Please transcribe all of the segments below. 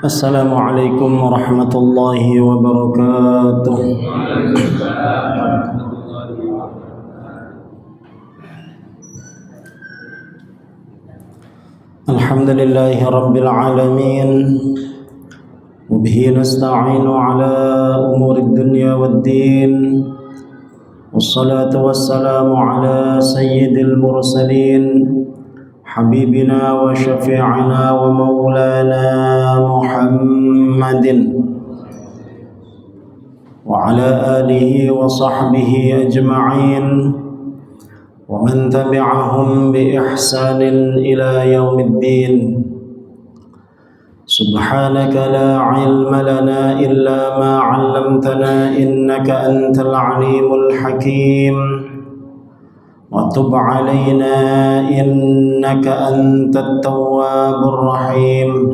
Assalamualaikum warahmatullahi wabarakatuh. Alhamdulillahi rabbil alamin. Wabihi nasta'inu ala umurid dunya waddin. Wassalatu wassalamu ala sayyidil mursalin, habibina wa syafi'ina wa maulana Muhammadin wa ala alihi wa sahbihi ajma'in wa man tabi'ahum bi ihsanin ila yaumiddin. Subhanaka la ilma lana illa ma 'allamtana innaka antal alimul hakim. Wa tub 'alaina innaka antat tawwabur rahim.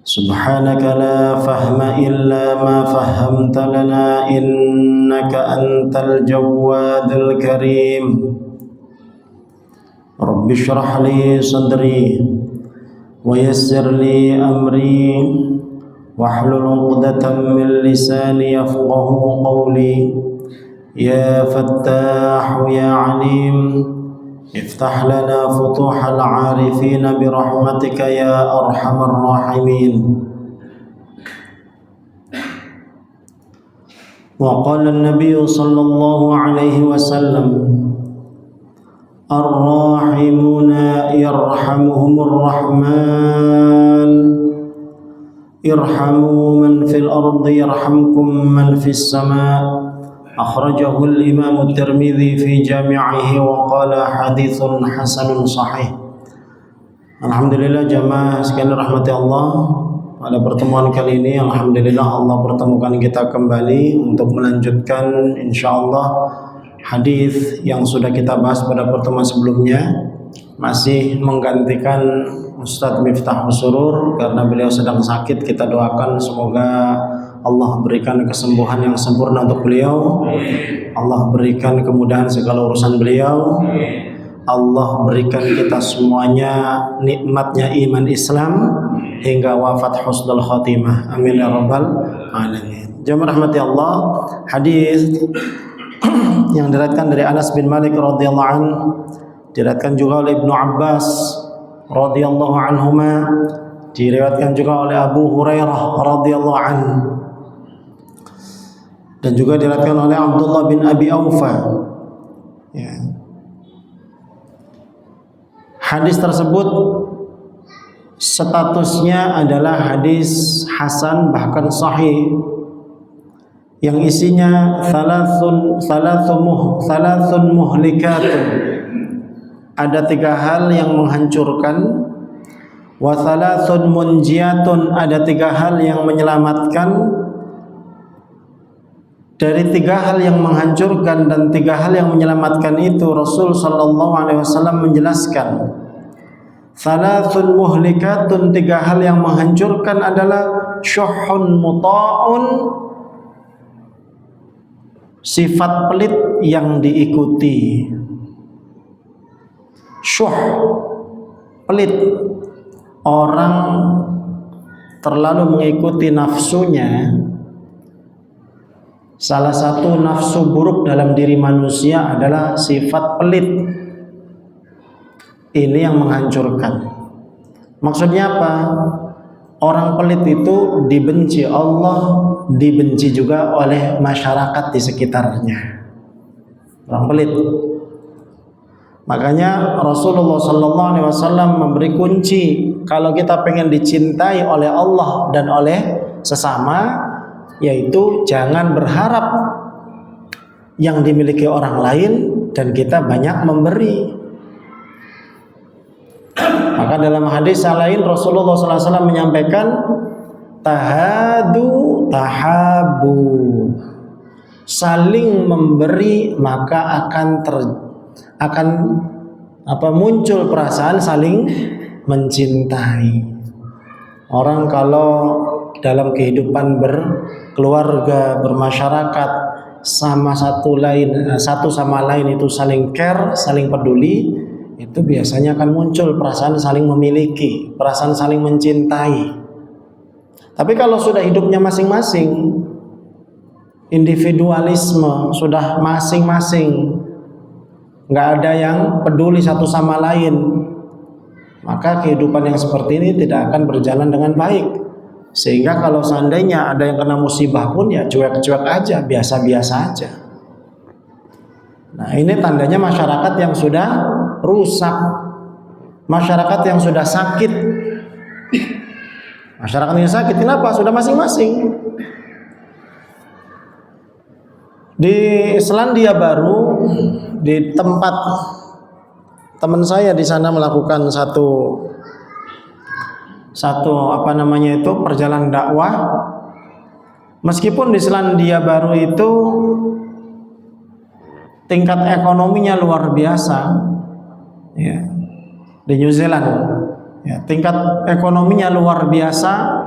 Subhanaka la fahma illa ma fahamta lana innaka antal jawadul karim. Rabbi shrah li sadri wa yassir li amri wahlul 'uqdatam min lisani yafqahu qawli. Ya Fattah ya Alim, iftah lana futuhal arifin birahmatika ya arhamar rahimin. Wa qala an-nabiy sallallahu alaihi wasallam, ar-rahimuna yarhamuhumur rahman, irhamu man fil ardi yarhamkum man fis sama'. Akhrajahu al-Imam at-Tirmidzi fi jami'ihi wa qala haditsun hasanun sahih. Alhamdulillah jamaah sekalian rahmati Allah, pada pertemuan kali ini alhamdulillah Allah pertemukan kita kembali untuk melanjutkan insyaallah hadis yang sudah kita bahas pada pertemuan sebelumnya, masih menggantikan Ustadz Miftahul Surur karena beliau sedang sakit. Kita doakan semoga Allah berikan kesembuhan yang sempurna untuk beliau. Allah berikan kemudahan segala urusan beliau. Allah berikan kita semuanya nikmatnya iman Islam hingga wafat husnul khotimah. Amin ya rabbal alamin. Jamaah rahmati Allah, hadis yang diriwayatkan dari Anas bin Malik radhiyallahu anhu, diriwayatkan juga oleh Ibnu Abbas radhiyallahu anhuma, diriwayatkan juga oleh Abu Hurairah radhiyallahu anhu, dan juga diriwayatkan oleh Abdullah bin Abi Aufa. Ya. Hadis tersebut statusnya adalah hadis hasan bahkan sahih, yang isinya thalathun muhlikatun, ada 3 hal yang menghancurkan, wa thalathun munjiyatun, ada 3 hal yang menyelamatkan. Dari 3 hal yang menghancurkan dan 3 hal yang menyelamatkan itu Rasul sallallahu alaihi wasallam menjelaskan, thalathun muhlikatun, 3 hal yang menghancurkan adalah syuhun muta'un, sifat pelit yang diikuti. Syuh, pelit, orang terlalu mengikuti nafsunya. Salah satu nafsu buruk dalam diri manusia adalah sifat pelit. Ini yang menghancurkan. Maksudnya apa? Orang pelit itu dibenci Allah, dibenci juga oleh masyarakat di sekitarnya. Orang pelit. Makanya Rasulullah SAW memberi kunci kalau kita pengen dicintai oleh Allah dan oleh sesama, yaitu jangan berharap yang dimiliki orang lain dan kita banyak memberi. Maka dalam hadis lain Rasulullah SAW menyampaikan, tahadu tahabu, saling memberi maka akan muncul perasaan saling mencintai. Orang kalau dalam kehidupan berkeluarga, bermasyarakat, satu sama lain itu saling care, saling peduli, itu biasanya akan muncul perasaan saling memiliki, perasaan saling mencintai. Tapi kalau sudah hidupnya masing-masing, individualisme, sudah masing-masing, nggak ada yang peduli satu sama lain, maka kehidupan yang seperti ini tidak akan berjalan dengan baik. Sehingga kalau seandainya ada yang kena musibah pun ya cuek-cuek aja, biasa-biasa aja. Nah, ini tandanya masyarakat yang sudah rusak, masyarakat yang sudah sakit. Masyarakat yang sakit kenapa? Sudah masing-masing. Di Selandia Baru, di tempat teman saya di sana melakukan satu perjalanan dakwah. Meskipun di Selandia Baru itu tingkat ekonominya luar biasa, ya, di New Zealand, ya, tingkat ekonominya luar biasa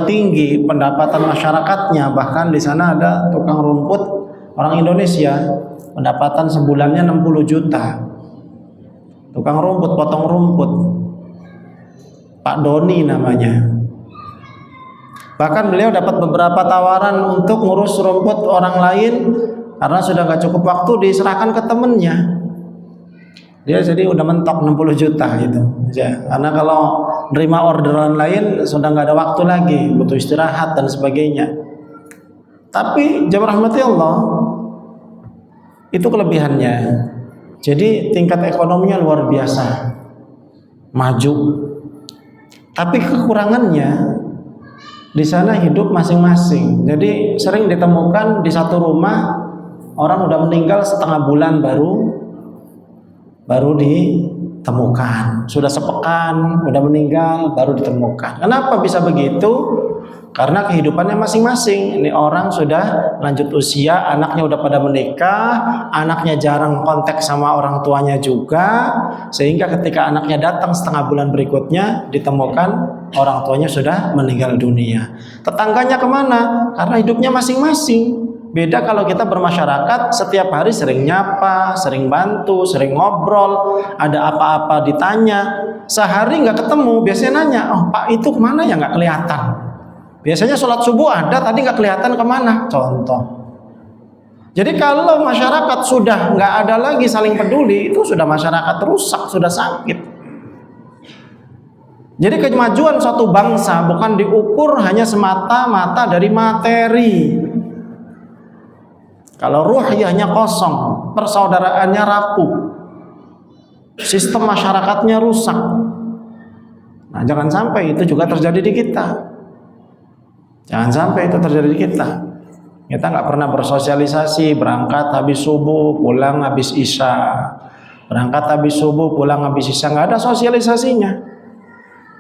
tinggi, pendapatan masyarakatnya, bahkan di sana ada tukang rumput orang Indonesia, pendapatan sebulannya 60 juta. Tukang rumput, potong rumput, Pak Doni namanya. Bahkan beliau dapat beberapa tawaran untuk ngurus rumput orang lain, karena sudah gak cukup waktu diserahkan ke temennya. Dia jadi udah mentok 60 juta gitu ya. Karena kalau nerima orderan lain sudah gak ada waktu lagi, butuh istirahat dan sebagainya. Tapi jamaah rahmati Allah, itu kelebihannya. Jadi tingkat ekonominya luar biasa, maju. Tapi kekurangannya, di sana hidup masing-masing. Jadi sering ditemukan di satu rumah orang udah meninggal setengah bulan baru ditemukan. Sudah sepekan udah meninggal baru ditemukan. Kenapa bisa begitu? Karena kehidupannya masing-masing. Ini orang sudah lanjut usia, anaknya udah pada menikah, anaknya jarang kontak sama orang tuanya juga, sehingga ketika anaknya datang setengah bulan berikutnya ditemukan orang tuanya sudah meninggal dunia. Tetangganya kemana? Karena hidupnya masing-masing. Beda kalau kita bermasyarakat, setiap hari sering nyapa, sering bantu, sering ngobrol, ada apa-apa ditanya. Sehari nggak ketemu, biasanya nanya, oh Pak itu kemana ya, nggak kelihatan. Biasanya sholat subuh ada, tadi nggak kelihatan kemana. Contoh. Jadi kalau masyarakat sudah nggak ada lagi saling peduli, itu sudah masyarakat rusak, sudah sakit. Jadi kemajuan suatu bangsa bukan diukur hanya semata-mata dari materi. Kalau ruhiyahnya kosong, persaudaraannya rapuh, sistem masyarakatnya rusak. Nah, jangan sampai itu juga terjadi di kita. Jangan sampai itu terjadi di kita. Kita nggak pernah bersosialisasi, berangkat habis subuh, pulang habis isya. Berangkat habis subuh, pulang habis isya, nggak ada sosialisasinya.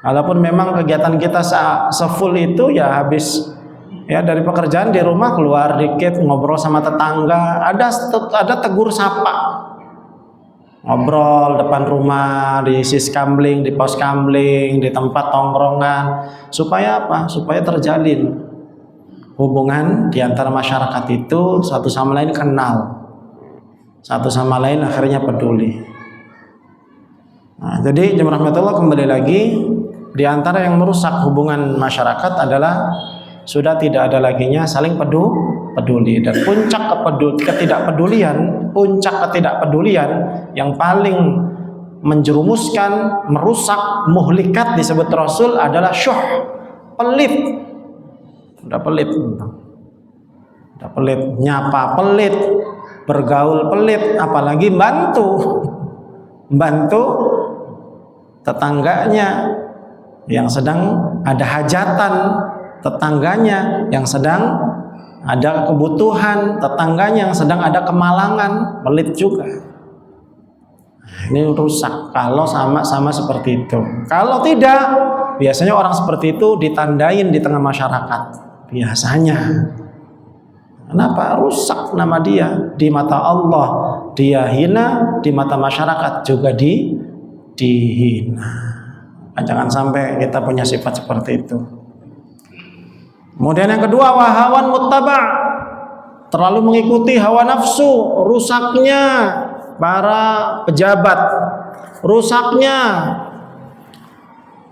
Walaupun memang kegiatan kita sefull itu ya habis ya dari pekerjaan di rumah keluar dikit ngobrol sama tetangga, ada tegur sapa. Ngobrol depan rumah, di siskamling, di pos kamling, di tempat tongkrongan, supaya apa? Supaya terjalin hubungan di antara masyarakat itu, satu sama lain kenal, satu sama lain akhirnya peduli. Nah, jadi jemaah rahmatullah, kembali lagi, di antara yang merusak hubungan masyarakat adalah sudah tidak ada laginya saling peduli. Dan puncak ketidakpedulian yang paling menjerumuskan, merusak, muhlikat disebut Rasul adalah syuh, pelit. Udah pelit, nyapa pelit, bergaul pelit, apalagi bantu tetangganya yang sedang ada hajatan, tetangganya yang sedang ada kebutuhan, tetangganya yang sedang ada kemalangan, pelit juga. Ini rusak kalau sama-sama seperti itu. Kalau tidak, biasanya orang seperti itu ditandain di tengah masyarakat. Biasanya. Kenapa? Rusak nama dia di mata Allah. Dia hina, di mata masyarakat juga dihina. Jangan sampai kita punya sifat seperti itu. Kemudian yang kedua, wahawan muttaba', terlalu mengikuti hawa nafsu, rusaknya para pejabat, rusaknya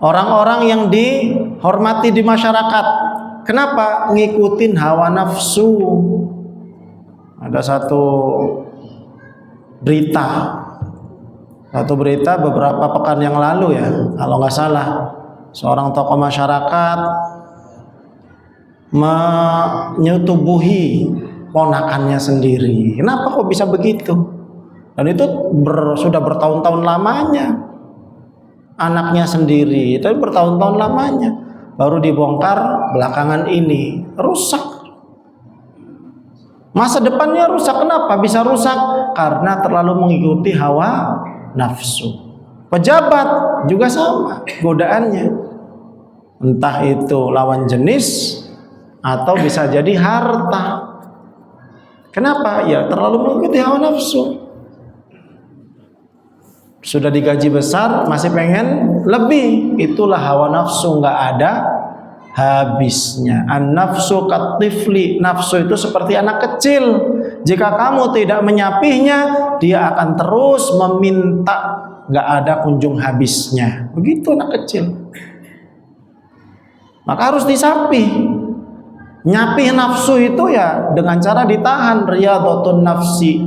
orang-orang yang dihormati di masyarakat. Kenapa? Ngikutin hawa nafsu. Ada satu berita beberapa pekan yang lalu ya, kalau nggak salah, seorang tokoh masyarakat menyetubuhi ponakannya sendiri. Kenapa kok bisa begitu? Dan itu sudah bertahun-tahun lamanya. Anaknya sendiri, itu bertahun-tahun lamanya. Baru dibongkar belakangan ini. Rusak. Masa depannya rusak. Kenapa bisa rusak? Karena terlalu mengikuti hawa nafsu. Pejabat juga sama godaannya. Entah itu lawan jenis atau bisa jadi harta. Kenapa? Ya terlalu mengikuti hawa nafsu. Sudah digaji besar masih pengen lebih. Itulah hawa nafsu, nggak ada habisnya. An-nafsu katifli. Nafsu itu seperti anak kecil. Jika kamu tidak menyapihnya, dia akan terus meminta, nggak ada kunjung habisnya. Begitu anak kecil. Maka harus disapih. Nyapih nafsu itu ya dengan cara ditahan. Riyadhatun nafsi.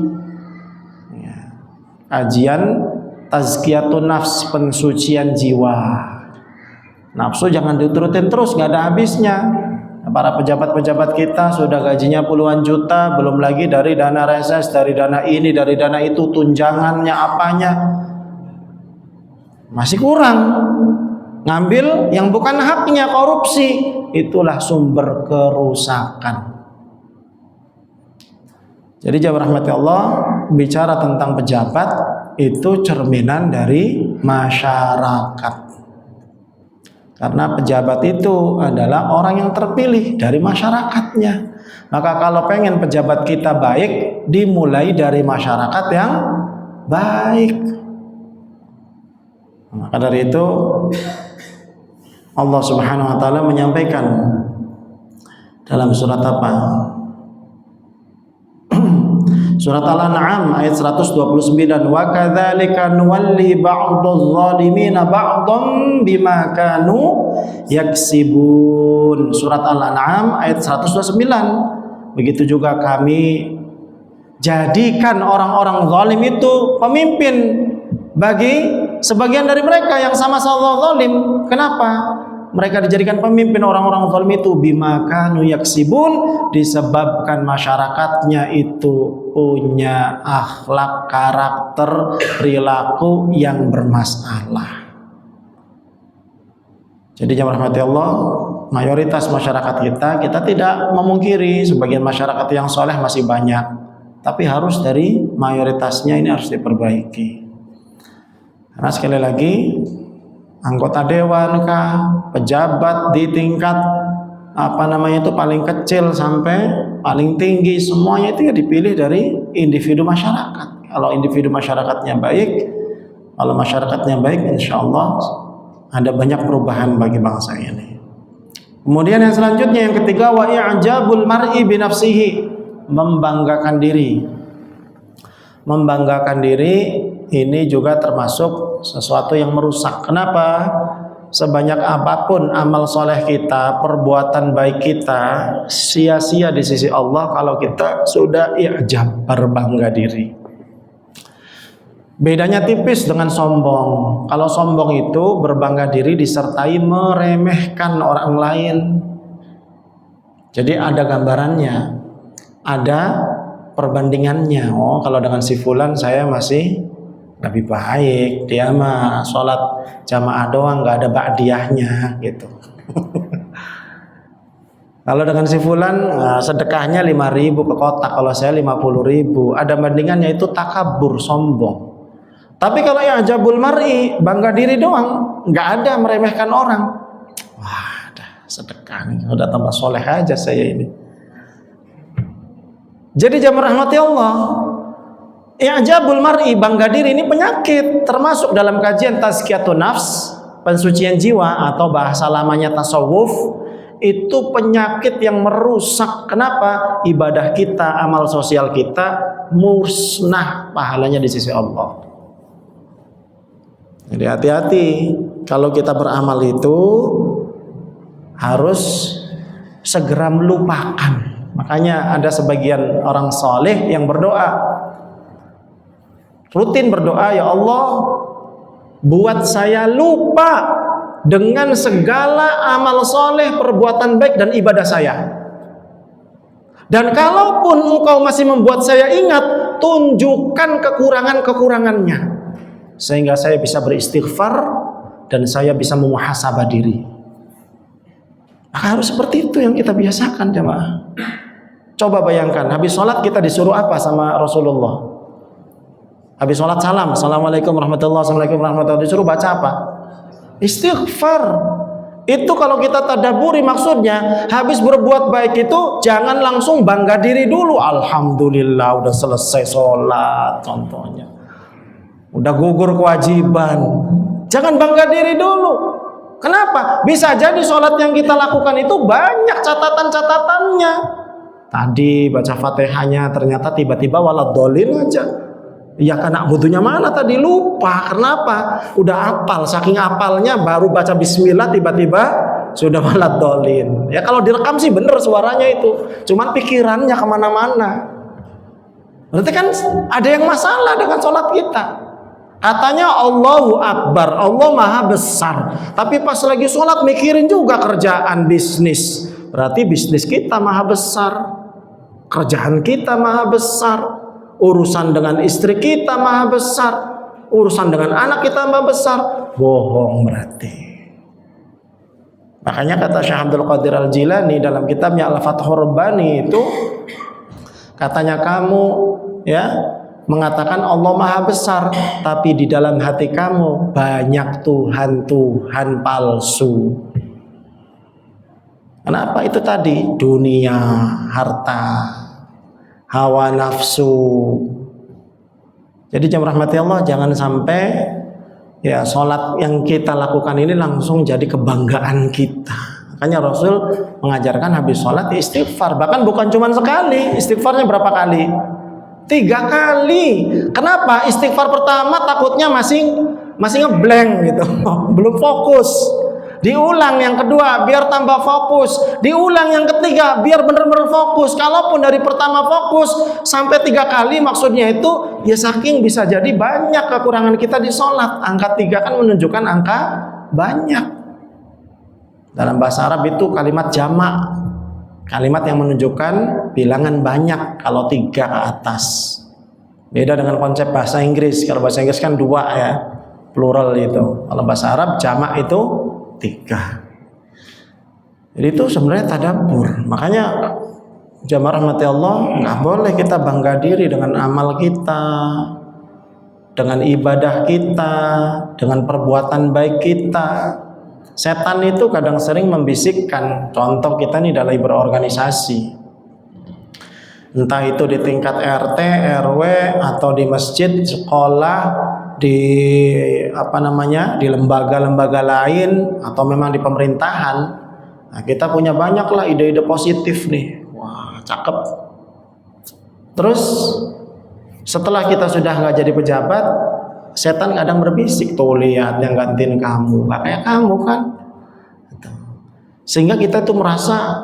Kajian tazkiyatun nafs, pensucian jiwa. Nafsu jangan diturutin terus, nggak ada habisnya. Para pejabat-pejabat kita sudah gajinya puluhan juta, belum lagi dari dana reses, dari dana ini, dari dana itu, tunjangannya, apanya, masih kurang. Ngambil yang bukan haknya, korupsi. Itulah sumber kerusakan. Jadi jawab rahmati Allah, bicara tentang pejabat itu cerminan dari masyarakat. Karena pejabat itu adalah orang yang terpilih dari masyarakatnya. Maka kalau pengen pejabat kita baik, dimulai dari masyarakat yang baik. Maka dari itu Allah Subhanahu wa taala menyampaikan dalam surat apa? Surat Al-An'am ayat 129, wa kadzalika nuwalli ba'dadh zalimina ba'dhan bima kanu yaksibun. Surat Al-An'am ayat 129. Begitu juga kami jadikan orang-orang zalim itu pemimpin bagi sebagian dari mereka yang sama-sama zalim. Kenapa? Mereka dijadikan pemimpin orang-orang zalim itu bima kanu yaksibun, disebabkan masyarakatnya itu punya akhlak, karakter, perilaku yang bermasalah. Jadi jamaah rahmati Allah, mayoritas masyarakat kita tidak memungkiri sebagian masyarakat yang soleh masih banyak, tapi harus dari mayoritasnya ini harus diperbaiki. Karena sekali lagi, anggota dewan kah, pejabat di tingkat paling kecil sampai paling tinggi, semuanya itu ya dipilih dari individu masyarakat. Kalau individu masyarakatnya baik, kalau masyarakatnya baik, insya Allah ada banyak perubahan bagi bangsa ini. Kemudian yang selanjutnya, yang ketiga, wa i'jabul mar'i binafsihi, membanggakan diri. Membanggakan diri ini juga termasuk sesuatu yang merusak. Kenapa? Sebanyak apapun amal soleh kita, perbuatan baik kita, sia-sia di sisi Allah kalau kita sudah i'jab, berbangga diri. Bedanya tipis dengan sombong. Kalau sombong itu berbangga diri disertai meremehkan orang lain. Jadi ada gambarannya, ada perbandingannya. Oh, kalau dengan si fulan saya masih lebih baik, dia mah sholat jamaah doang, nggak ada ba'diyahnya gitu. Kalau dengan si fulan sedekahnya 5.000 ke kotak, kalau saya 50.000, ada bandingannya, itu takabur, sombong. Tapi kalau i'jabul mar'i, bangga diri doang, nggak ada meremehkan orang. Wah, dah sedekah nih, udah tambah soleh aja saya ini. Jadi jamaah rahmati Allah, i'jabul mar'i, bangga diri ini penyakit, termasuk dalam kajian tazkiyatun nafs, pensucian jiwa atau bahasa lamanya tasawuf. Itu penyakit yang merusak. Kenapa? Ibadah kita, amal sosial kita musnah pahalanya di sisi Allah. Jadi hati-hati kalau kita beramal itu harus segera melupakan. Makanya ada sebagian orang soleh yang berdoa, rutin berdoa, ya Allah, buat saya lupa dengan segala amal soleh, perbuatan baik dan ibadah saya. Dan kalaupun engkau masih membuat saya ingat, tunjukkan kekurangan-kekurangannya, sehingga saya bisa beristighfar dan saya bisa memuhasabah diri. Maka harus seperti itu yang kita biasakan, jemaah. Coba bayangkan, habis sholat kita disuruh apa sama Rasulullah? Habis sholat salam, assalamualaikum warahmatullahi wabarakatuh, assalamualaikum warahmatullahi wabarakatuh, disuruh baca apa? Istighfar. Itu kalau kita tadaburi maksudnya, habis berbuat baik itu jangan langsung bangga diri dulu. Alhamdulillah udah selesai sholat contohnya, udah gugur kewajiban. Jangan bangga diri dulu. Kenapa? Bisa jadi sholat yang kita lakukan itu banyak catatan-catatannya. Tadi baca Fatihahnya ternyata tiba-tiba waladhdallin aja. Ya karena butuhnya mana tadi lupa. Kenapa? Udah hafal, saking hafalnya baru baca bismillah tiba-tiba sudah waladhdallin. Ya kalau direkam sih bener suaranya itu, cuman pikirannya kemana-mana. Berarti kan ada yang masalah dengan sholat kita. Katanya Allahu Akbar, Allah Maha Besar, tapi pas lagi sholat mikirin juga kerjaan, bisnis. Berarti bisnis kita maha besar, kerjaan kita maha besar, urusan dengan istri kita maha besar, urusan dengan anak kita maha besar. Bohong berarti. Makanya kata Syekh Abdul Qadir Al-Jilani dalam kitabnya Al-Fathur Rabbani itu, katanya kamu ya mengatakan Allah maha besar, tapi di dalam hati kamu banyak Tuhan-Tuhan palsu. Kenapa? Itu tadi dunia, harta, hawa nafsu. Jadi jemaah rahmati Allah, jangan sampai ya sholat yang kita lakukan ini langsung jadi kebanggaan kita. Makanya Rasul mengajarkan habis sholat istighfar. Bahkan bukan cuma sekali, istighfarnya berapa kali? 3 kali. Kenapa? Istighfar pertama takutnya masih ngeblank gitu, belum fokus. Diulang yang kedua biar tambah fokus. Diulang yang ketiga biar benar-benar fokus. Kalaupun dari pertama fokus sampai 3 kali, maksudnya itu ya saking bisa jadi banyak kekurangan kita di sholat. Angka 3 kan menunjukkan angka banyak. Dalam bahasa Arab itu kalimat jamak, kalimat yang menunjukkan bilangan banyak kalau 3 ke atas. Beda dengan konsep bahasa Inggris. Kalau bahasa Inggris kan 2 ya, plural itu. Kalau bahasa Arab jamak itu 3. Jadi itu sebenarnya tadabbur. Makanya jamaah rahmati Allah, nggak boleh kita bangga diri dengan amal kita, dengan ibadah kita, dengan perbuatan baik kita. Setan itu kadang sering membisikkan. Contoh kita nih dalam berorganisasi, entah itu di tingkat RT, RW, atau di masjid, sekolah, di di lembaga-lembaga lain, atau memang di pemerintahan. Nah, kita punya banyak lah ide-ide positif nih. Wah, cakep. Terus setelah kita sudah nggak jadi pejabat, setan kadang berbisik, tuh lihat yang gantiin kamu, nggak kayak kamu kan. Sehingga kita tuh merasa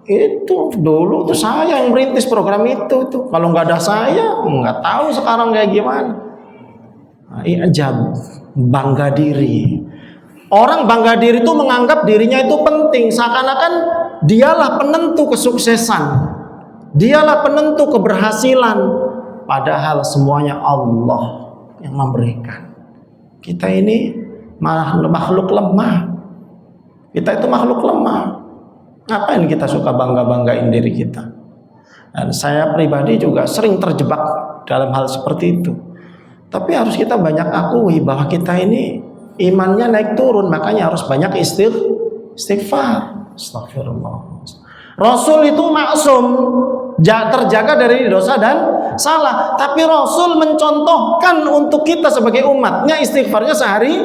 itu dulu tuh saya yang merintis program itu tuh. Kalau nggak ada saya, nggak tahu sekarang kayak gimana. Ijab, bangga diri. Orang bangga diri itu menganggap dirinya itu penting, seakan-akan dialah penentu kesuksesan, dialah penentu keberhasilan. Padahal semuanya Allah yang memberikan. Kita ini makhluk lemah. Kita itu makhluk lemah. Ngapain kita suka bangga-banggain diri kita? Dan saya pribadi juga sering terjebak dalam hal seperti itu. Tapi harus kita banyak akui bahwa kita ini imannya naik turun, makanya harus banyak istighfar. Astagfirullah. Rasul itu maksum, terjaga dari dosa dan salah. Tapi Rasul mencontohkan untuk kita sebagai umatnya istighfarnya sehari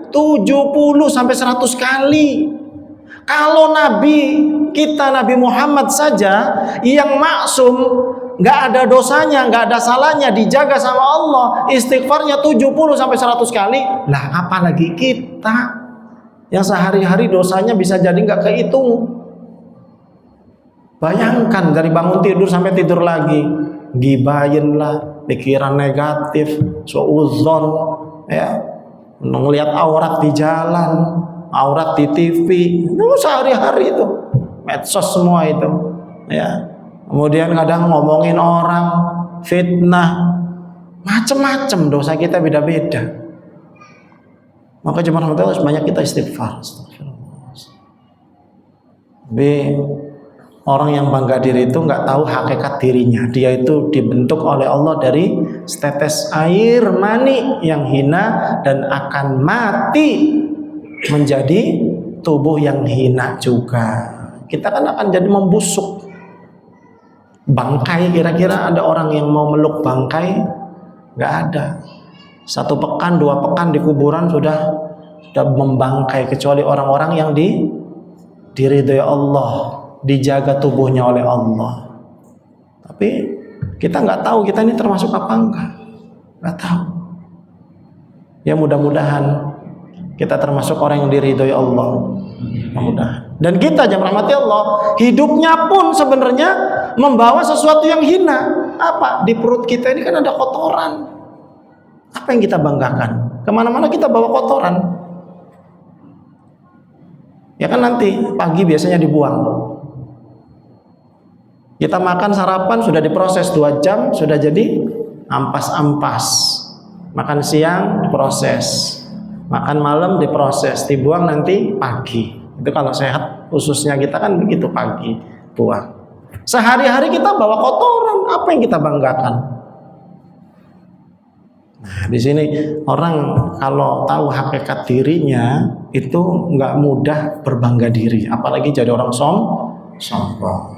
70 sampai 100 kali. Kalau Nabi kita Nabi Muhammad saja yang maksum nggak ada dosanya, nggak ada salahnya, dijaga sama Allah, istighfarnya 70 sampai 100 kali. Lah apalagi kita yang sehari-hari dosanya bisa jadi nggak kehitung. Bayangkan dari bangun tidur sampai tidur lagi, gibahin lah, pikiran negatif, suudzon, ya, ngelihat aurat di jalan, aurat di TV, itu sehari-hari itu, medsos semua itu, ya. Kemudian kadang ngomongin orang, fitnah, macam-macam dosa kita beda-beda. Maka jemaah harus banyak kita istighfar. Orang yang bangga diri itu nggak tahu hakikat dirinya. Dia itu dibentuk oleh Allah dari setetes air mani yang hina dan akan mati menjadi tubuh yang hina juga. Kita kan akan jadi membusuk. Bangkai, kira-kira ada orang yang mau meluk bangkai? Nggak ada. 1 pekan, 2 pekan di kuburan sudah membangkai, kecuali orang-orang yang diridhoi Allah, dijaga tubuhnya oleh Allah. Tapi kita nggak tahu kita ini termasuk apa enggak, nggak tahu. Ya mudah-mudahan kita termasuk orang yang diridhoi Allah. Mudah-mudahan. Dan kita jemaah rahmati Allah, hidupnya pun sebenarnya membawa sesuatu yang hina. Apa? Di perut kita ini kan ada kotoran. Apa yang kita banggakan? Kemana-mana kita bawa kotoran. Ya kan nanti pagi biasanya dibuang. Kita makan sarapan sudah diproses 2 jam, sudah jadi ampas-ampas. Makan siang diproses, makan malam diproses, dibuang nanti pagi. Itu kalau sehat khususnya kita kan begitu, pagi buang. Sehari-hari kita bawa kotoran, apa yang kita banggakan? Nah, di sini orang kalau tahu hakikat dirinya itu nggak mudah berbangga diri, apalagi jadi orang sombong.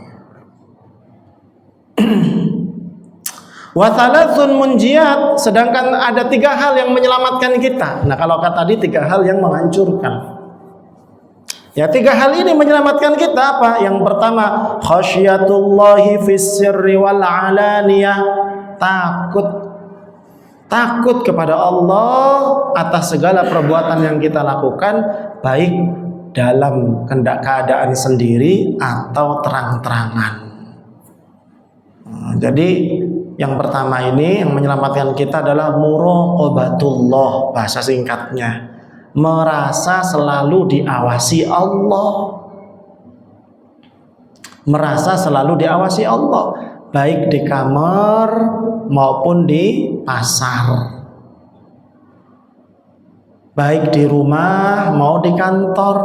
Wa thalathun munjiyat, sedangkan ada 3 hal yang menyelamatkan kita. Nah, kalau kata tadi 3 hal yang menghancurkan. Ya, 3 hal ini menyelamatkan kita apa? Yang pertama, khasyatullahi fis sirri wal alaniyah, takut kepada Allah atas segala perbuatan yang kita lakukan, baik dalam keadaan sendiri atau terang-terangan. Nah, jadi yang pertama ini yang menyelamatkan kita adalah muraqabatullah, bahasa singkatnya, merasa selalu diawasi Allah. Merasa selalu diawasi Allah, baik di kamar maupun di pasar, baik di rumah mau di kantor,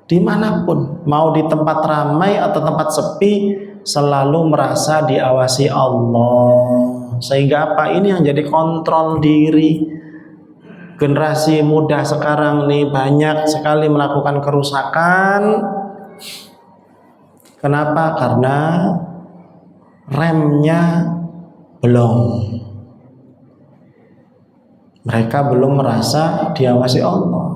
dimanapun, mau di tempat ramai atau tempat sepi, selalu merasa diawasi Allah. Sehingga apa? Ini yang jadi kontrol diri. Generasi muda sekarang nih banyak sekali melakukan kerusakan. Kenapa? Karena remnya belum. Mereka belum merasa diawasi Allah.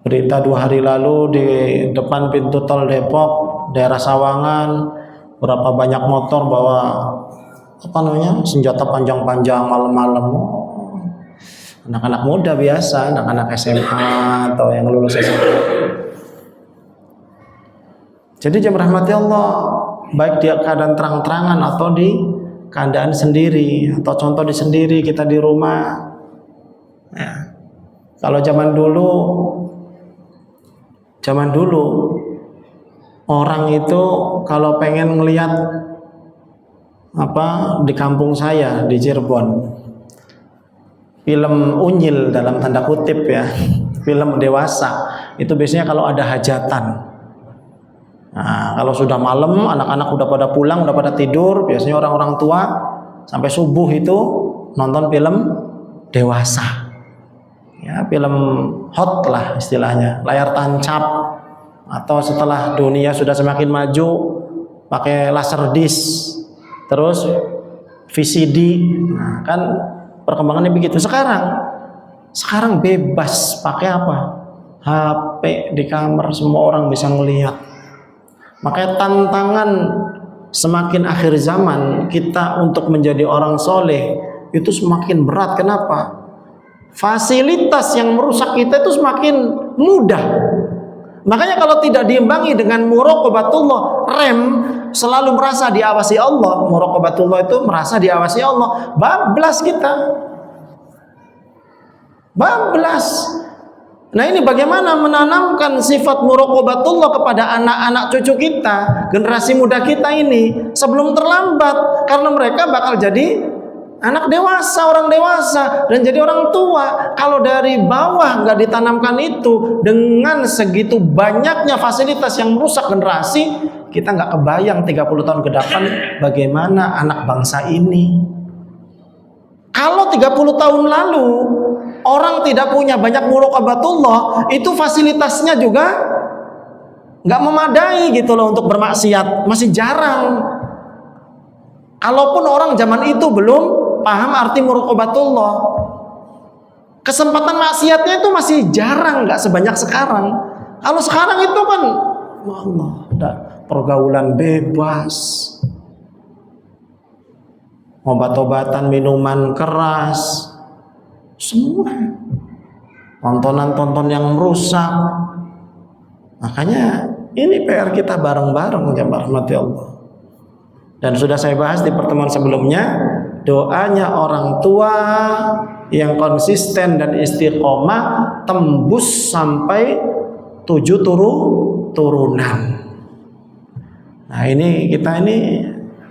Berita 2 hari lalu di depan pintu tol Depok, daerah Sawangan, berapa banyak motor bawa senjata panjang-panjang malam-malam. Anak-anak muda biasa, anak-anak SMA atau yang lulus SMA. Jadi jemaah rahmati Allah, baik di keadaan terang-terangan atau di keadaan sendiri, atau contoh di sendiri kita di rumah. Ya. Kalau zaman dulu orang itu kalau pengen ngelihat di kampung saya di Cirebon, film unyil dalam tanda kutip ya, film dewasa, itu biasanya kalau ada hajatan. Nah, kalau sudah malam, anak-anak udah pada pulang, udah pada tidur, biasanya orang-orang tua sampai subuh itu nonton film dewasa. Ya, film hot lah istilahnya, layar tancap, atau setelah dunia sudah semakin maju pakai laserdisc, terus VCD. Nah, kan perkembangannya begitu. Sekarang bebas pakai apa? HP di kamar, semua orang bisa melihat. Makanya tantangan semakin akhir zaman kita untuk menjadi orang soleh itu semakin berat. Kenapa? Fasilitas yang merusak kita itu semakin mudah. Makanya kalau tidak diimbangi dengan muraqabatullah, rem, selalu merasa diawasi Allah. Muraqabatullah itu merasa diawasi Allah, bablas kita, bablas. Nah, ini bagaimana menanamkan sifat muraqabatullah kepada anak-anak cucu kita, generasi muda kita ini sebelum terlambat, karena mereka bakal jadi anak dewasa, orang dewasa, dan jadi orang tua. Kalau dari bawah nggak ditanamkan itu, dengan segitu banyaknya fasilitas yang merusak generasi, kita nggak kebayang 30 tahun ke depan bagaimana anak bangsa ini. Kalau 30 tahun lalu orang tidak punya banyak muraqabatullah, itu fasilitasnya juga nggak memadai gitu loh untuk bermaksiat, masih jarang. Kalaupun orang zaman itu belum paham arti muraqabatullah, kesempatan maksiatnya itu masih jarang, nggak sebanyak sekarang. Kalau sekarang itu kan, Allah, ada pergaulan bebas, obat-obatan, minuman keras, semua tontonan-tonton yang merusak. Makanya ini PR kita bareng-bareng, jemaah rahmati Allah. Dan sudah saya bahas di pertemuan sebelumnya, doanya orang tua yang konsisten dan istiqomah tembus sampai 7 turunan. Nah, ini kita ini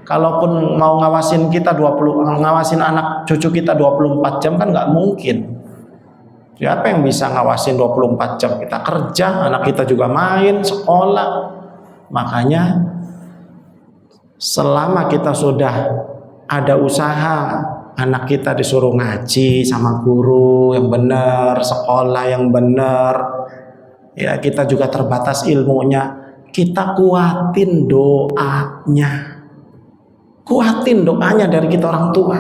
kalaupun mau ngawasin kita ngawasin anak cucu kita 24 jam kan nggak mungkin. Siapa yang bisa ngawasin 24 jam? Kita kerja, anak kita juga main, sekolah. Makanya selama kita sudah ada usaha, anak kita disuruh ngaji sama guru yang benar, sekolah yang benar, ya kita juga terbatas ilmunya, kita kuatin doanya. Kuatin doanya dari kita orang tua.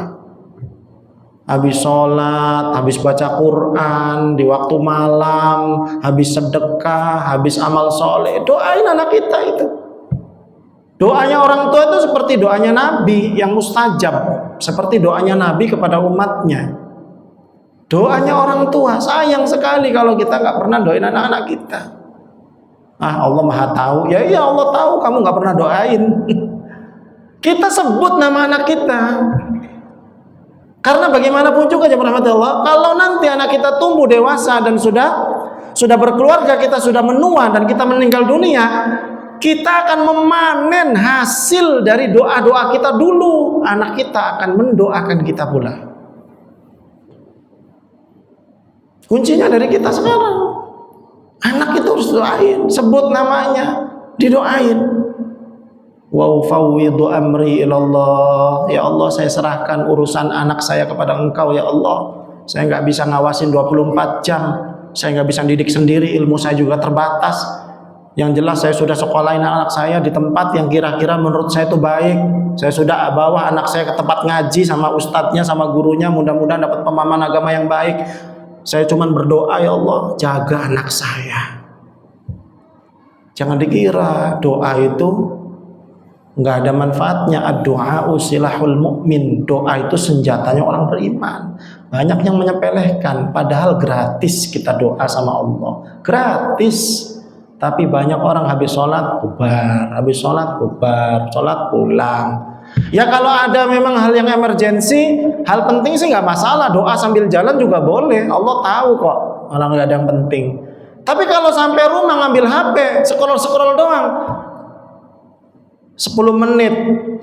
Habis sholat, habis baca Quran di waktu malam, habis sedekah, habis amal soleh, doain anak kita itu. Doanya orang tua itu seperti doanya Nabi yang mustajab, seperti doanya Nabi kepada umatnya. Doanya orang tua, sayang sekali kalau kita nggak pernah doain anak-anak kita. Allah Maha tahu, ya iya Allah tahu kamu nggak pernah doain. Kita sebut nama anak kita, karena bagaimanapun juga jemaah Allah, kalau nanti anak kita tumbuh dewasa dan sudah berkeluarga, kita sudah menua dan kita meninggal dunia, kita akan memanen hasil dari doa-doa kita dulu. Anak kita akan mendoakan kita pula. Kuncinya dari kita sekarang. Anak itu harus doain, sebut namanya, didoain. Wa ufawwidu amri ilallah. Ya Allah, saya serahkan urusan anak saya kepada Engkau ya Allah. Saya nggak bisa ngawasin 24 jam. Saya nggak bisa didik sendiri, ilmu saya juga terbatas. Yang jelas saya sudah sekolahin anak saya di tempat yang kira-kira menurut saya itu baik. Saya sudah bawa anak saya ke tempat ngaji sama ustadznya, sama gurunya, mudah-mudahan dapat pemahaman agama yang baik. Saya cuma berdoa, ya Allah, jaga anak saya. Jangan dikira doa itu nggak ada manfaatnya. Ad-du'a silahul mu'min. Doa itu senjatanya orang beriman. Banyak yang menyepelekan, padahal gratis kita doa sama Allah. Gratis. Tapi banyak orang habis sholat bubar, habis sholat bubar, sholat pulang. Ya kalau ada memang hal yang emergensi, hal penting sih nggak masalah, doa sambil jalan juga boleh. Allah tahu kok, malah nggak ada yang penting. Tapi kalau sampai rumah ngambil HP, scroll doang, 10 menit,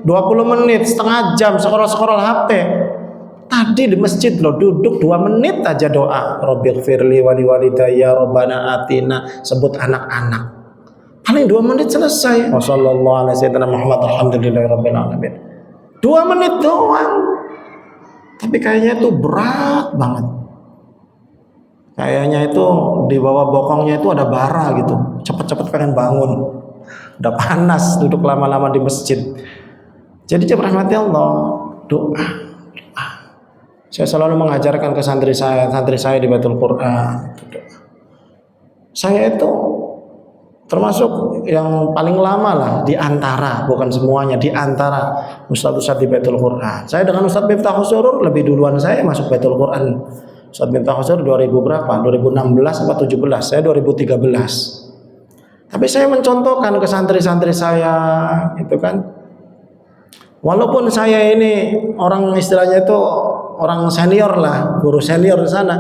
20 menit, setengah jam scroll HP. Tadi di masjid loh, duduk 2 menit aja doa. Rabbighfirli wa liwalidayya, Rabbana atina, sebut anak-anak. Paling 2 menit selesai. Wassallallahu ala sayyidina Muhammad, alhamdulillahirabbil alamin. 2 menit doang. Tapi kayaknya itu berat banget. Kayaknya itu di bawah bokongnya itu ada bara gitu. Cepet-cepet pengen bangun. Udah panas duduk lama-lama di masjid. Jadi rahmati Allah, doa. Saya selalu mengajarkan ke santri saya di Baitul Quran. Saya itu termasuk yang paling lama lah di antara, bukan semuanya, di antara ustadz-ustadz di Baitul Quran. Saya dengan Ustadz Miftahul Surur lebih duluan saya masuk Baitul Quran. Ustadz Miftahul Surur 2000 berapa? 2016 atau 17? Saya 2013. Tapi saya mencontohkan ke santri-santri saya, itu kan. Walaupun saya ini orang istilahnya itu orang senior lah, guru senior di sana,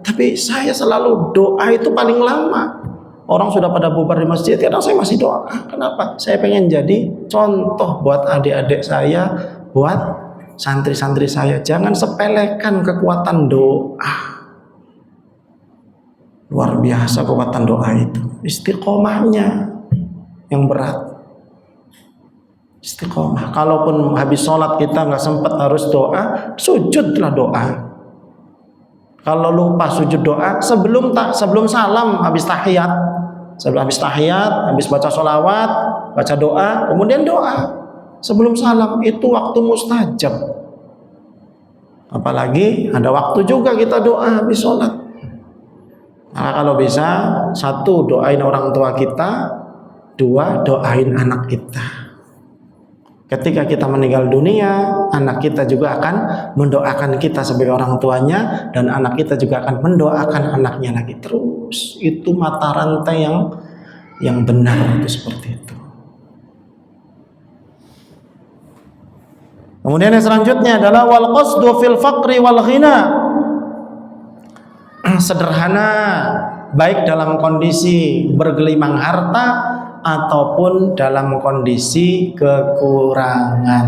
tapi saya selalu doa itu paling lama. Orang sudah pada bubar di masjid, kadang saya masih doa. Kenapa? Saya pengen jadi contoh buat adik-adik saya, buat santri-santri saya. Jangan sepelekan kekuatan doa. Luar biasa kekuatan doa itu. Istiqomahnya yang berat. Istiqomah. Kalaupun habis sholat kita nggak sempat harus doa, sujudlah doa. Kalau lupa sujud doa sebelum salam, habis tahiyat, habis baca sholawat, baca doa, kemudian doa sebelum salam, itu waktu mustajab. Apalagi ada waktu juga kita doa habis sholat. Nah, kalau bisa, satu, doain orang tua kita, dua, doain anak kita. Ketika kita meninggal dunia, anak kita juga akan mendoakan kita sebagai orang tuanya, dan anak kita juga akan mendoakan anaknya lagi. Terus itu mata rantai yang benar itu seperti itu. Kemudian yang selanjutnya adalah wal qasdu fil faqri wal ghina. Sederhana baik dalam kondisi bergelimang harta ataupun dalam kondisi kekurangan.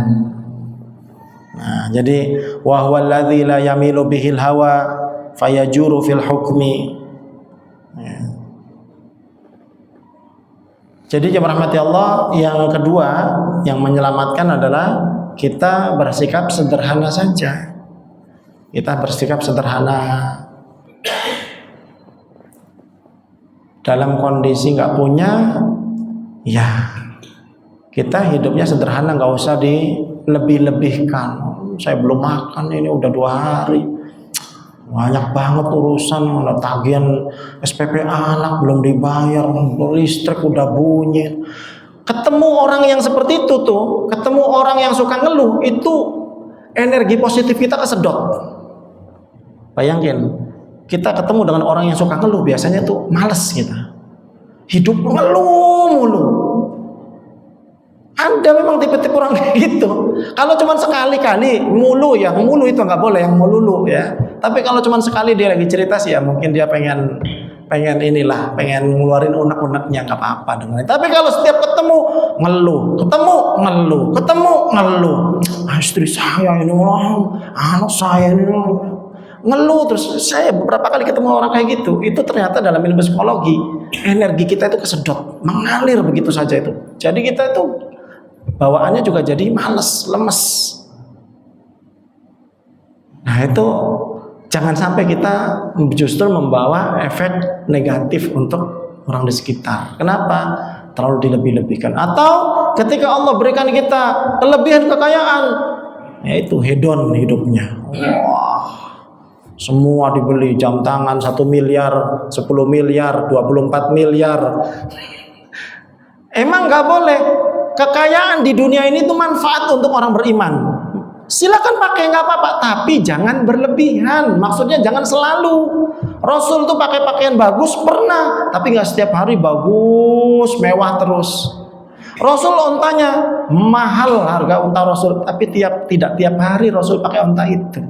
Nah, jadi wa huwal ladzi la yamilu bihil hawa fayajuru fil hukmi. Ya. Jadi jemaah rahmati Allah, yang kedua yang menyelamatkan adalah kita bersikap sederhana saja. Kita bersikap sederhana. Dalam kondisi nggak punya, ya kita hidupnya sederhana, nggak usah dilebih-lebihkan. Saya belum makan ini udah 2 hari, banyak banget urusan, ada tagihan SPP anak belum dibayar, listrik udah bunyi. Ketemu orang yang seperti itu tuh, ketemu orang yang suka ngeluh, itu energi positif kita kesedot. Bayangin, kita ketemu dengan orang yang suka ngeluh, biasanya tuh males kita. Hidup ngeluh mulu. Anda memang tipe-tipe orang kayak gitu. Kalau cuma sekali-kali mulu, ya mulu itu nggak boleh, yang melulu ya. Tapi kalau cuma sekali dia lagi cerita sih, ya mungkin dia pengen ngeluarin unek-uneknya, nggak apa-apa dengerin. Tapi kalau setiap ketemu ngeluh, istri saya ini, anak saya ini ngeluh terus. Saya beberapa kali ketemu orang kayak gitu. Itu ternyata dalam ilmu psikologi, energi kita itu kesedot, mengalir begitu saja itu. Jadi kita itu bawaannya juga jadi males, lemes. Nah itu jangan sampai kita justru membawa efek negatif untuk orang di sekitar. Kenapa? Terlalu dilebih-lebihkan. Atau ketika Allah berikan kita kelebihan kekayaan, yaitu hedon hidupnya. Wah, semua dibeli, jam tangan 1 miliar, 10 miliar, 24 miliar. Emang gak boleh. Kekayaan di dunia ini tuh manfaat untuk orang beriman. Silakan pakai, nggak apa-apa, tapi jangan berlebihan. Maksudnya jangan selalu. Rasul tuh pakai pakaian bagus pernah, tapi nggak setiap hari bagus, mewah terus. Rasul ontanya mahal, harga unta Rasul, tapi tidak tiap hari Rasul pakai onta itu.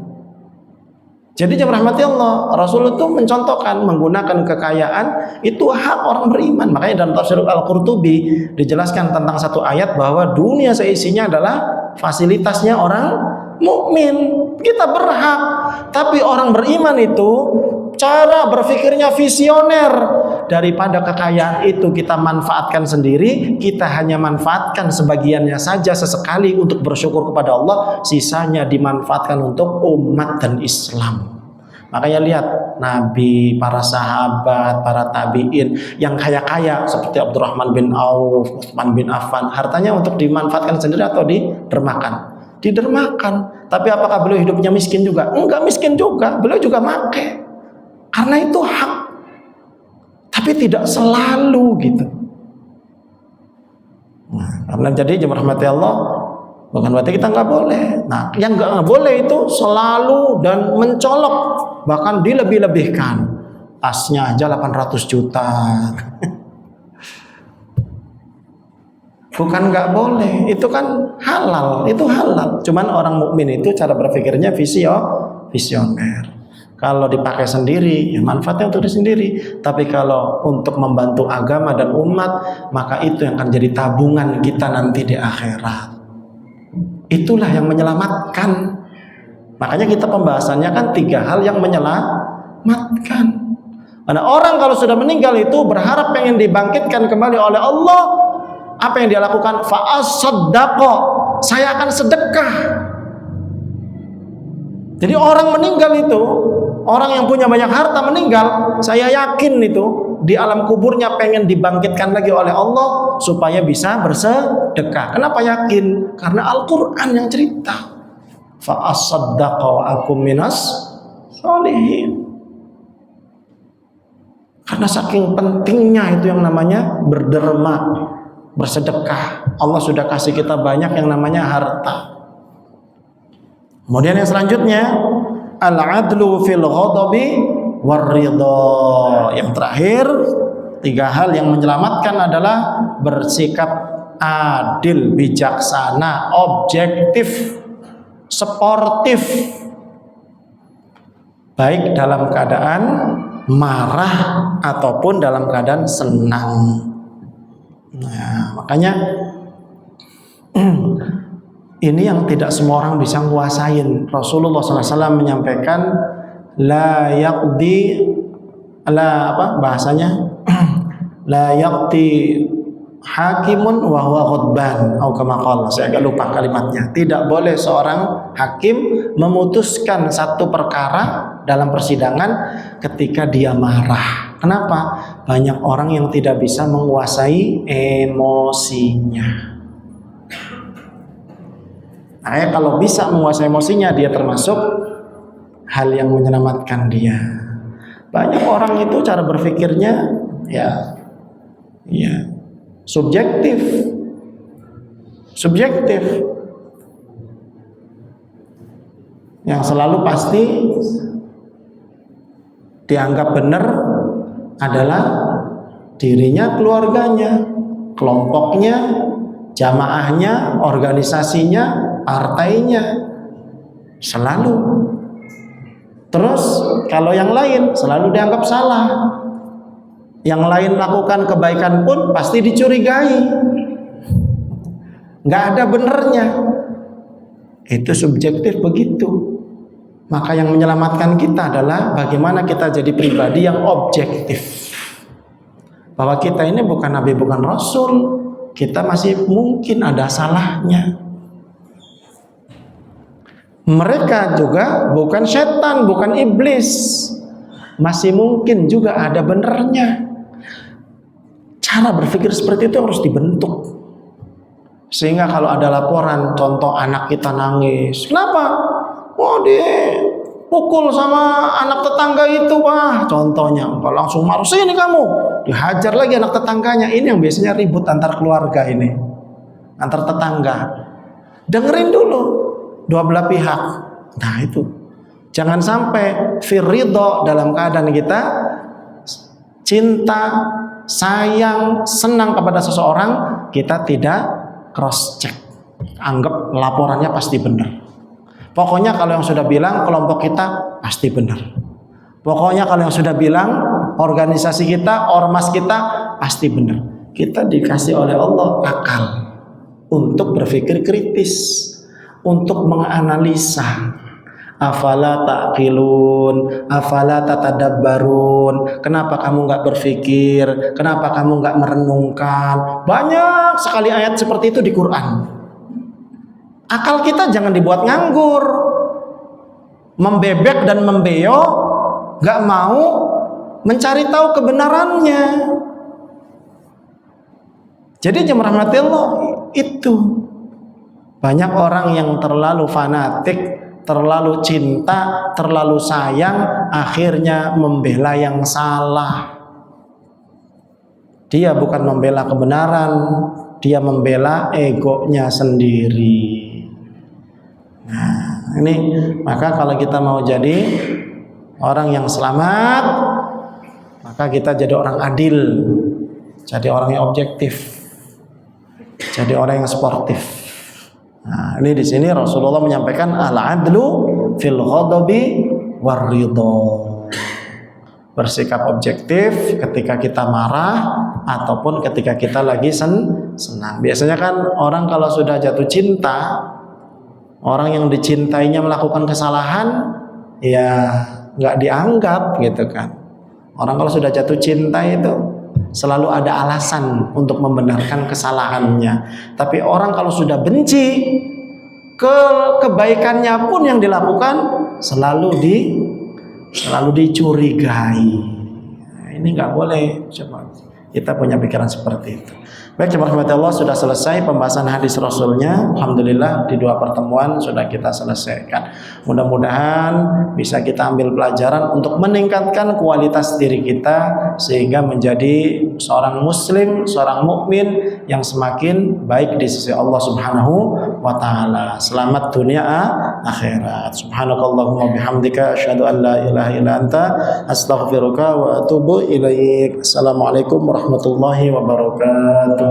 Jadi jemaah rahmati Allah, Rasul itu mencontohkan menggunakan kekayaan itu hak orang beriman. Makanya dalam tafsir Al-Qurtubi dijelaskan tentang satu ayat bahwa dunia seisinya adalah fasilitasnya orang mukmin. Kita berhak, tapi orang beriman itu cara berpikirnya visioner. Daripada kekayaan itu kita manfaatkan sendiri, kita hanya manfaatkan sebagiannya saja sesekali untuk bersyukur kepada Allah, sisanya dimanfaatkan untuk umat dan Islam. Makanya lihat Nabi, para sahabat, para tabi'in yang kaya-kaya seperti Abdurrahman bin Auf, Utsman bin Affan, hartanya untuk dimanfaatkan sendiri atau didermakan? Didermakan. Tapi apakah beliau hidupnya miskin juga? Enggak miskin juga, beliau juga make. Karena itu hak. Tapi tidak selalu gitu. Jadi jemaah rahmati Allah, bukan berarti kita nggak boleh. Nah, yang nggak boleh itu selalu dan mencolok, bahkan dilebih-lebihkan. Tasnya aja 800 juta. Bukan nggak boleh, itu kan halal, itu halal. Cuman orang mukmin itu cara berpikirnya visioner. Kalau dipakai sendiri, ya manfaatnya untuk diri sendiri. Tapi kalau untuk membantu agama dan umat, maka itu yang akan jadi tabungan kita nanti di akhirat. Itulah yang menyelamatkan. Makanya kita pembahasannya kan 3 hal yang menyelamatkan. Karena orang kalau sudah meninggal itu berharap pengen dibangkitkan kembali oleh Allah, apa yang dia lakukan? Fa'as-saddaqa, saya akan sedekah. Jadi orang meninggal itu, orang yang punya banyak harta meninggal, saya yakin itu di alam kuburnya pengen dibangkitkan lagi oleh Allah supaya bisa bersedekah. Kenapa yakin? Karena Al-Quran yang cerita. Fa'as-saddaqa wa akum minas sholihin. Karena saking pentingnya itu yang namanya berderma, bersedekah. Allah sudah kasih kita banyak yang namanya harta. Kemudian yang selanjutnya, al-adlu fil ghadabi war-ridha. Yang terakhir, 3 hal yang menyelamatkan adalah bersikap adil, bijaksana, objektif, sportif, baik dalam keadaan marah ataupun dalam keadaan senang. Nah, makanya ini yang tidak semua orang bisa nguasain. Rasulullah SAW menyampaikan la yaqdi la yaqdi hakimun wa huwa ghadban atau kama qala, saya agak lupa kalimatnya. Tidak boleh seorang hakim memutuskan satu perkara dalam persidangan ketika dia marah. Kenapa? Banyak orang yang tidak bisa menguasai emosinya. Nah, kalau bisa menguasai emosinya, dia termasuk hal yang menyelamatkan dia. Banyak orang itu cara berpikirnya ya subjektif. Yang selalu pasti dianggap benar adalah dirinya, keluarganya, kelompoknya, jamaahnya, organisasinya, partainya, selalu. Terus kalau yang lain selalu dianggap salah. Yang lain lakukan kebaikan pun pasti dicurigai. Nggak ada benernya. Itu subjektif begitu. Maka yang menyelamatkan kita adalah bagaimana kita jadi pribadi yang objektif. Bahwa kita ini bukan nabi, bukan rasul. Kita masih mungkin ada salahnya. Mereka juga bukan setan, bukan iblis. Masih mungkin juga ada benernya. Cara berpikir seperti itu harus dibentuk. Sehingga kalau ada laporan, contoh anak kita nangis. Kenapa? Oh, dia pukul sama anak tetangga itu, Pak. Contohnya, langsung marah, sini kamu. Dihajar lagi anak tetangganya. Ini yang biasanya ribut antar keluarga ini. Antar tetangga. Dengerin dulu dua belah pihak. Nah itu. Jangan sampai firridho dalam keadaan kita cinta, sayang, senang kepada seseorang, kita tidak cross check. Anggap laporannya pasti benar. Pokoknya kalau yang sudah bilang kelompok kita pasti benar. Pokoknya kalau yang sudah bilang organisasi kita, ormas kita pasti benar. Kita dikasih oleh Allah akal untuk berpikir kritis, untuk menganalisa. Afala ta'qilun, afala tatadabbarun. Kenapa kamu nggak berpikir? Kenapa kamu nggak merenungkan? Banyak sekali ayat seperti itu di Quran. Akal kita jangan dibuat nganggur, membebek dan membeo, nggak mau mencari tahu kebenarannya. Jadi jemaah rahmati Allah, itu banyak orang yang terlalu fanatik, terlalu cinta, terlalu sayang, akhirnya membela yang salah. Dia bukan membela kebenaran, dia membela egonya sendiri. Nah, ini maka kalau kita mau jadi orang yang selamat, maka kita jadi orang adil, jadi orang yang objektif, jadi orang yang sportif. Nah, ini di sini Rasulullah menyampaikan al-adlu fil ghadabi war ridha. Bersikap objektif ketika kita marah ataupun ketika kita lagi senang. Biasanya kan orang kalau sudah jatuh cinta, orang yang dicintainya melakukan kesalahan, ya nggak dianggap gitu kan. Orang kalau sudah jatuh cinta itu selalu ada alasan untuk membenarkan kesalahannya. Tapi orang kalau sudah benci, kebaikannya pun yang dilakukan selalu dicurigai. Nah, ini nggak boleh. Coba kita punya pikiran seperti itu. Baik, jemaah rahmati Allah, sudah selesai pembahasan hadis Rasulnya. Alhamdulillah di 2 pertemuan sudah kita selesaikan. Mudah-mudahan bisa kita ambil pelajaran untuk meningkatkan kualitas diri kita sehingga menjadi seorang muslim, seorang mukmin yang semakin baik di sisi Allah Subhanahu wa taala. Selamat dunia akhirat. Subhanakallahumma bihamdika asyhadu an la ilaha illa anta astaghfiruka wa atubu ilaik. Assalamualaikum warahmatullahi wabarakatuh.